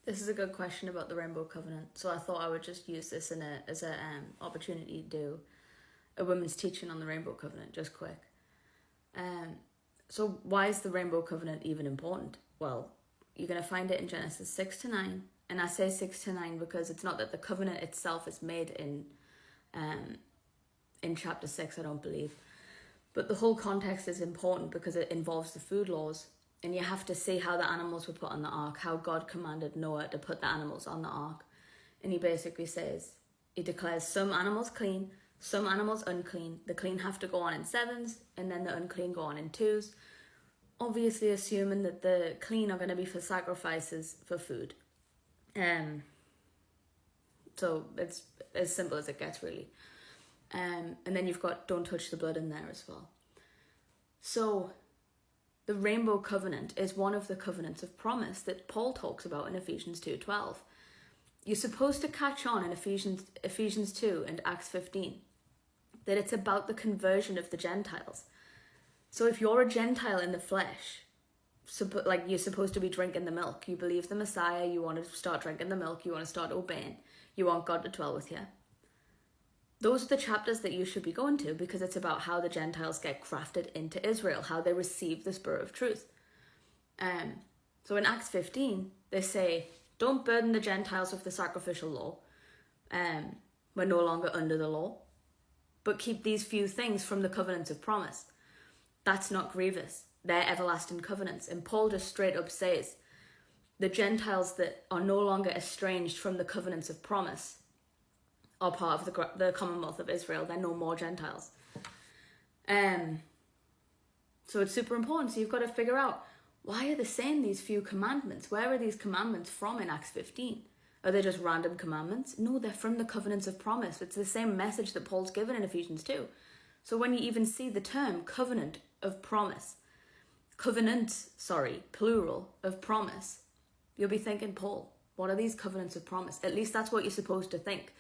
This is a good question about the Rainbow Covenant. So I thought I would just use this as a opportunity to do a women's teaching on the Rainbow Covenant, just quick. So why is the Rainbow Covenant even important? Well, you're going to find it in Genesis 6-9. And I say 6-9 because it's not that the covenant itself is made in chapter 6, I don't believe. But the whole context is important because it involves the food laws. And you have to see how the animals were put on the ark, how God commanded Noah to put the animals on the ark. And he basically says, he declares some animals clean, some animals unclean. The clean have to go on in 7s, and then the unclean go on in 2s. Obviously assuming that the clean are going to be for sacrifices for food. So it's as simple as it gets, really. And then you've got don't touch the blood in there as well. So the Rainbow Covenant is one of the covenants of promise that Paul talks about in Ephesians 2:12. You're supposed to catch on in Ephesians 2 and Acts 15 that it's about the conversion of the Gentiles. So if you're a Gentile in the flesh, like you're supposed to be drinking the milk, you believe the Messiah, you want to start drinking the milk, you want to start obeying, you want God to dwell with you. Those are the chapters that you should be going to because it's about how the Gentiles get grafted into Israel, how they receive the Spirit of truth. So in Acts 15, they say, don't burden the Gentiles with the sacrificial law. We're no longer under the law. But keep these few things from the covenants of promise. That's not grievous. They're everlasting covenants. And Paul just straight up says, the Gentiles that are no longer estranged from the covenants of promise are part of the Commonwealth of Israel. They're no more Gentiles. So it's super important. So you've got to figure out, why are they saying these few commandments? Where are these commandments from in Acts 15? Are they just random commandments? No, they're from the covenants of promise. It's the same message that Paul's given in Ephesians 2. So when you even see the term covenant of promise, plural of promise, you'll be thinking, Paul, what are these covenants of promise? At least that's what you're supposed to think.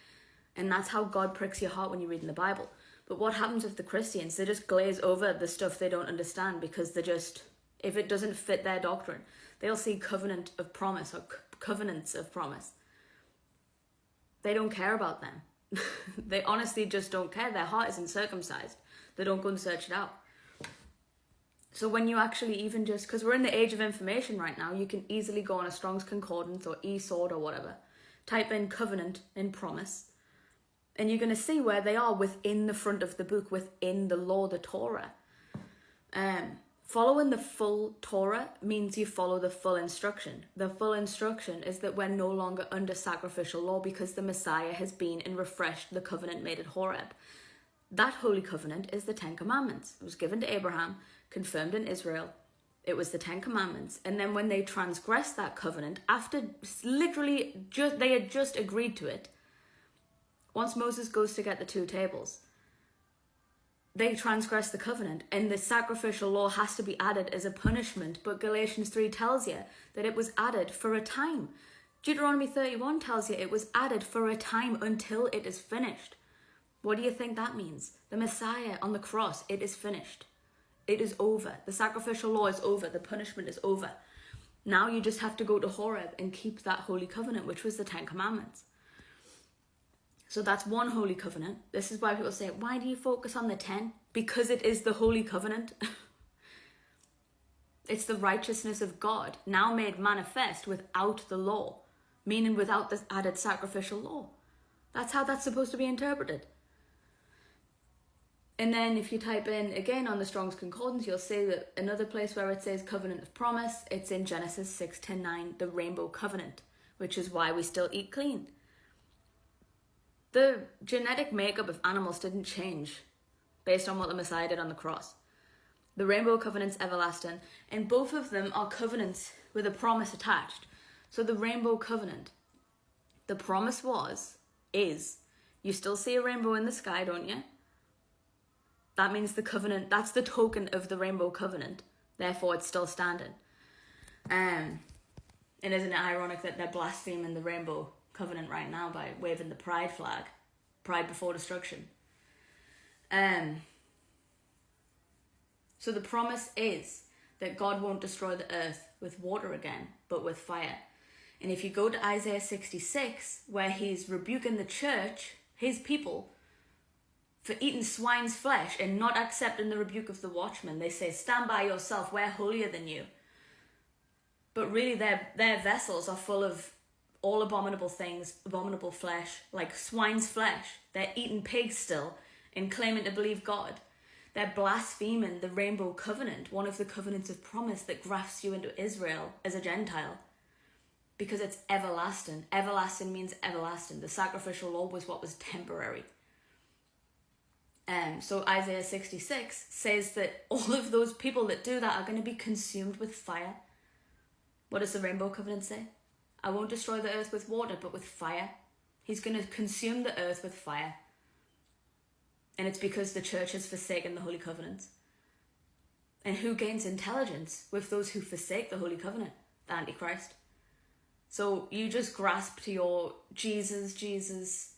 And that's how God pricks your heart when you read in the Bible. But what happens with the Christians? They just glaze over the stuff they don't understand because if it doesn't fit their doctrine, they'll see covenant of promise or covenants of promise. They don't care about them. They honestly just don't care. Their heart isn't circumcised. They don't go and search it out. So when you actually even just, because we're in the age of information right now, you can easily go on a Strong's Concordance or eSword or whatever, type in covenant in promise, and you're going to see where they are within the front of the book, within the law, the Torah. Following the full Torah means you follow the full instruction. The full instruction is that we're no longer under sacrificial law because the Messiah has been and refreshed the covenant made at Horeb. That holy covenant is the 10 Commandments. It was given to Abraham, confirmed in Israel. It was the 10 Commandments. And then when they transgressed that covenant, after literally they had just agreed to it, once Moses goes to get the 2 tables, they transgress the covenant and the sacrificial law has to be added as a punishment. But Galatians 3 tells you that it was added for a time. Deuteronomy 31 tells you it was added for a time until it is finished. What do you think that means? The Messiah on the cross, it is finished. It is over. The sacrificial law is over. The punishment is over. Now you just have to go to Horeb and keep that holy covenant, which was the 10 Commandments. So that's one holy covenant. This is why people say, why do you focus on the 10? Because it is the holy covenant. It's the righteousness of God, now made manifest without the law, meaning without this added sacrificial law. That's how that's supposed to be interpreted. And then if you type in, again, on the Strong's Concordance, you'll see that another place where it says covenant of promise, it's in Genesis 6:9, the Rainbow Covenant, which is why we still eat clean. The genetic makeup of animals didn't change based on what the Messiah did on the cross. The Rainbow Covenant's everlasting, and both of them are covenants with a promise attached. So the Rainbow Covenant, the promise is, you still see a rainbow in the sky, don't you? That means the covenant, that's the token of the Rainbow Covenant. Therefore, it's still standing. And isn't it ironic that they're blaspheming the Rainbow Covenant right now by waving the pride flag, pride before destruction? So the promise is that God won't destroy the earth with water again, but with fire. And if you go to Isaiah 66, where he's rebuking the church, his people, for eating swine's flesh and not accepting the rebuke of the watchman, they say, stand by yourself, we're holier than you. But really their vessels are full of all abominable things, abominable flesh, like swine's flesh. They're eating pigs still and claiming to believe God. They're blaspheming the rainbow covenant, one of the covenants of promise that grafts you into Israel as a Gentile. Because it's everlasting. Everlasting means everlasting. The sacrificial law was what was temporary. So Isaiah 66 says that all of those people that do that are going to be consumed with fire. What does the rainbow covenant say? I won't destroy the earth with water, but with fire. He's going to consume the earth with fire. And it's because the church has forsaken the holy covenant. And who gains intelligence with those who forsake the holy covenant? The Antichrist. So you just grasp to your Jesus.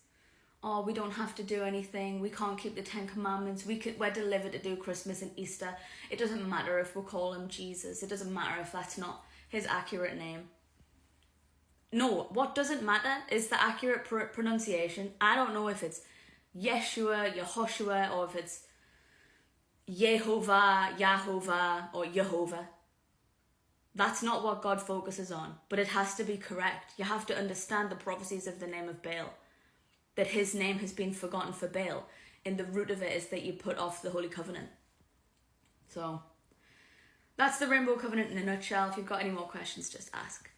Oh, we don't have to do anything. We can't keep the 10 Commandments. We're delivered to do Christmas and Easter. It doesn't matter if we call him Jesus. It doesn't matter if that's not his accurate name. No, what doesn't matter is the accurate pronunciation. I don't know if it's Yeshua, Yehoshua, or if it's Yehovah, Yahovah, or Yehovah. That's not what God focuses on, but it has to be correct. You have to understand the prophecies of the name of Baal, that his name has been forgotten for Baal, and the root of it is that you put off the Holy Covenant. So, that's the Rainbow Covenant in a nutshell. If you've got any more questions, just ask.